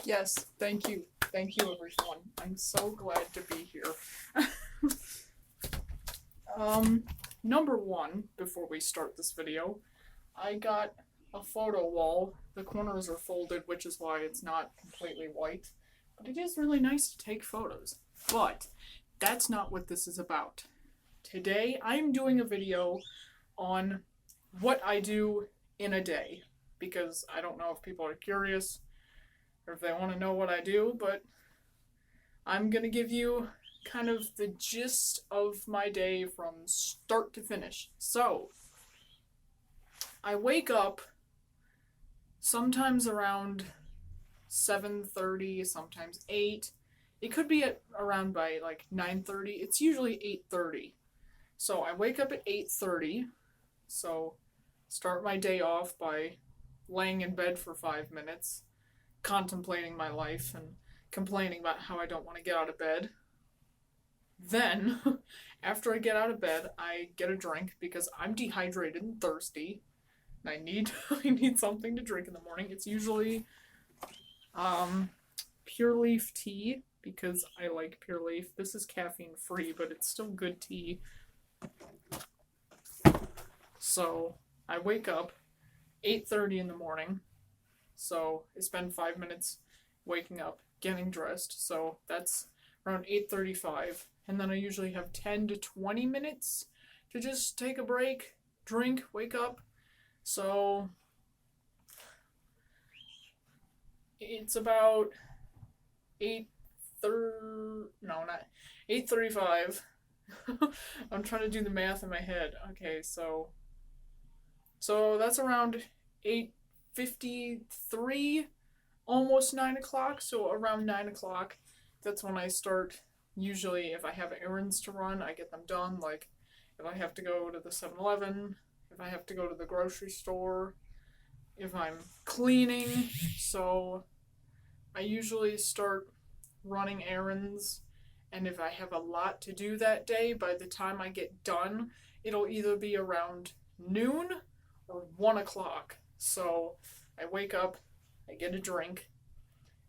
Yes, thank you. Thank you, everyone. I'm so glad to be here. Number one, before we start this video, I got a photo wall. The corners are folded, which is why it's not completely white. But it is really nice to take photos. But that's not what this is about. Today, I'm doing a video on what I do in a day. Because I don't know if people are curious or if they want to know what I do, but I'm going to give you kind of the gist of my day from start to finish. So, I wake up sometimes around 7:30, sometimes 8. It could be around by like 9:30. It's usually 8:30. So, I wake up at 8:30. So, start my day off by laying in bed for 5 minutes, contemplating my life and complaining about how I don't want to get out of bed. Then, after I get out of bed, I get a drink because I'm dehydrated and thirsty. And I need something to drink in the morning. It's usually Pure Leaf tea because I like Pure Leaf. This is caffeine free, but it's still good tea. So, I wake up 8:30 in the morning. So, I spend 5 minutes waking up, getting dressed. So, that's around 8:35. And then I usually have 10 to 20 minutes to just take a break, drink, wake up. So, it's about 8:35. I'm trying to do the math in my head. Okay, so that's around 8:53, almost 9 o'clock. So around 9 o'clock, that's when I start. Usually, if I have errands to run, I get them done. Like, if I have to go to the 7-Eleven, if I have to go to the grocery store, if I'm cleaning. So, I usually start running errands. And if I have a lot to do that day, by the time I get done, it'll either be around noon or 1 o'clock. So, I wake up, I get a drink,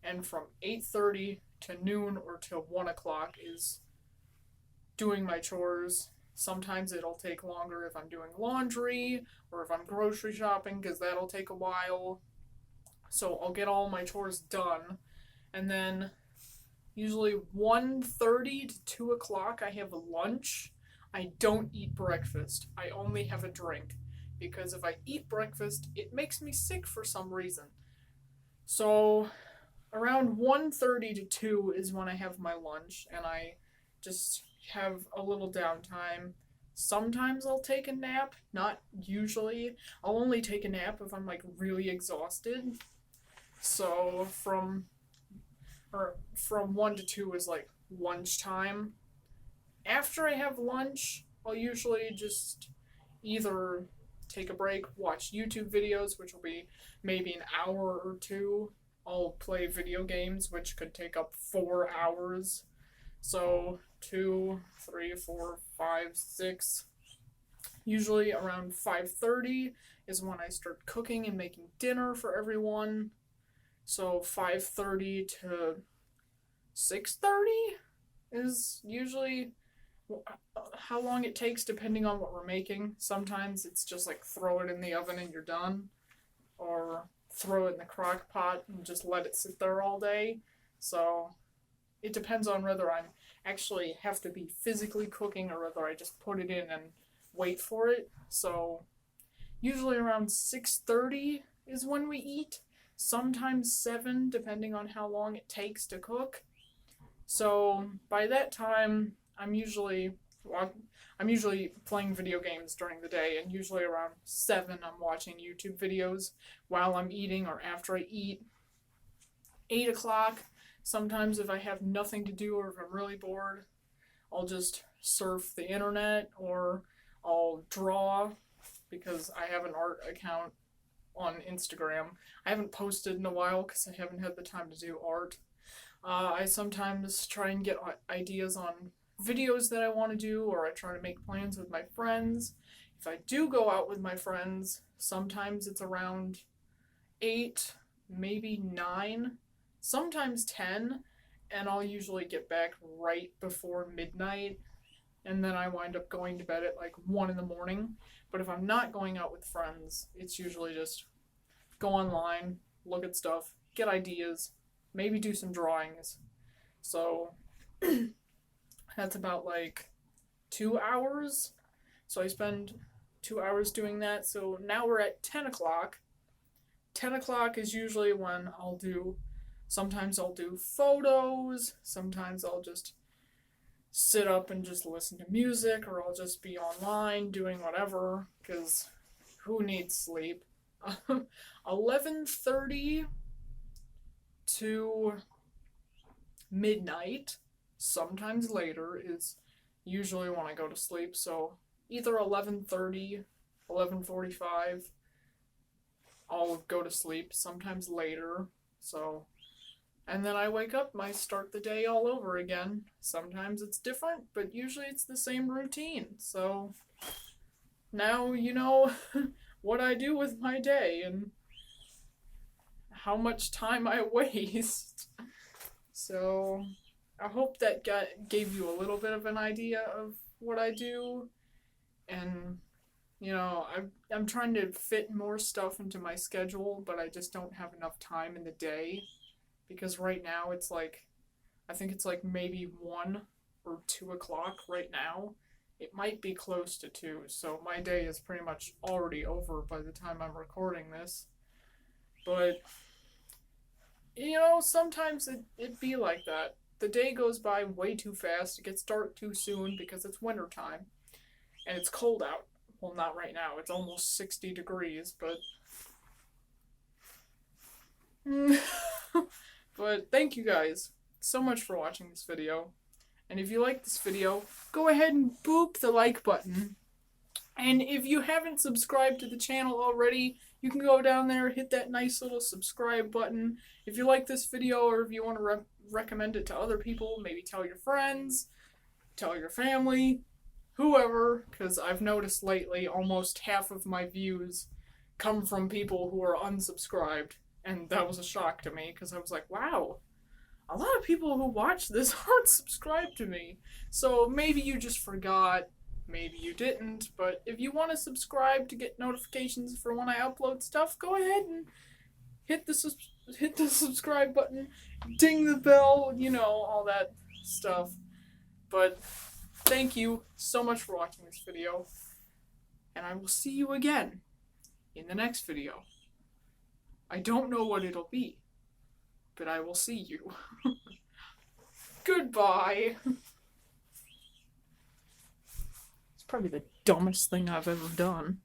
and from 8:30 to noon or till 1 o'clock is doing my chores. Sometimes it'll take longer if I'm doing laundry or if I'm grocery shopping because that'll take a while. So I'll get all my chores done. And then usually 1:30 to 2 o'clock I have lunch. I don't eat breakfast. I only have a drink. Because if I eat breakfast, it makes me sick for some reason. So around 1:30 to 2 is when I have my lunch, and I just have a little downtime. Sometimes I'll take a nap, not usually. I'll only take a nap if I'm like really exhausted. So from 1 to 2 is like lunchtime. After I have lunch, I'll usually just either take a break, watch YouTube videos, which will be maybe an hour or two. I'll play video games, which could take up 4 hours. So 2, 3, 4, 5, 6. Usually around 5:30 is when I start cooking and making dinner for everyone. So 5:30 to 6:30 is usually how long it takes depending on what we're making. Sometimes it's just like throw it in the oven and you're done. Or throw it in the crock pot and just let it sit there all day. So it depends on whether I actually have to be physically cooking or whether I just put it in and wait for it. So usually around 6:30 is when we eat. Sometimes 7, depending on how long it takes to cook. So by that time, I'm usually playing video games during the day, and usually around 7 I'm watching YouTube videos while I'm eating or after I eat. 8 o'clock, sometimes if I have nothing to do or if I'm really bored, I'll just surf the internet or I'll draw because I have an art account on Instagram. I haven't posted in a while because I haven't had the time to do art. I sometimes try and get ideas on videos that I want to do, or I try to make plans with my friends. If I do go out with my friends, sometimes it's around 8, maybe 9, sometimes 10, and I'll usually get back right before midnight, and then I wind up going to bed at like 1 in the morning. But if I'm not going out with friends, it's usually just go online, look at stuff, get ideas, maybe do some drawings. So that's about like 2 hours. So I spend 2 hours doing that. So now we're at 10 o'clock. 10 o'clock is usually when sometimes I'll do photos, sometimes I'll just sit up and just listen to music, or I'll just be online doing whatever, because who needs sleep? 11:30 to midnight, sometimes later, is usually when I go to sleep. So either 11:30, 11:45, I'll go to sleep, sometimes later. So, and then I wake up and I start the day all over again. Sometimes it's different, but usually it's the same routine. So now you know what I do with my day and how much time I waste. So I hope that gave you a little bit of an idea of what I do. And I'm trying to fit more stuff into my schedule, but I just don't have enough time in the day, because right now it's like, I think it's like maybe 1 or 2 o'clock right now. It might be close to 2, so my day is pretty much already over by the time I'm recording this. But sometimes it be like that. The day goes by way too fast. It gets dark too soon because it's winter time and it's cold out. Well, not right now. It's almost 60 degrees, but but thank you guys so much for watching this video. And if you like this video, go ahead and boop the like button. And if you haven't subscribed to the channel already, you can go down there, hit that nice little subscribe button. If you like this video, or if you want to recommend it to other people, maybe tell your friends, tell your family, whoever, because I've noticed lately almost half of my views come from people who are unsubscribed. And that was a shock to me, because I was like, wow, a lot of people who watch this aren't subscribed to me. So maybe you just forgot, maybe you didn't, but if you want to subscribe to get notifications for when I upload stuff, go ahead and hit the subscribe button, ding the bell, all that stuff. But thank you so much for watching this video, and I will see you again in the next video. I don't know what it'll be, but I will see you. Goodbye. It's probably the dumbest thing I've ever done.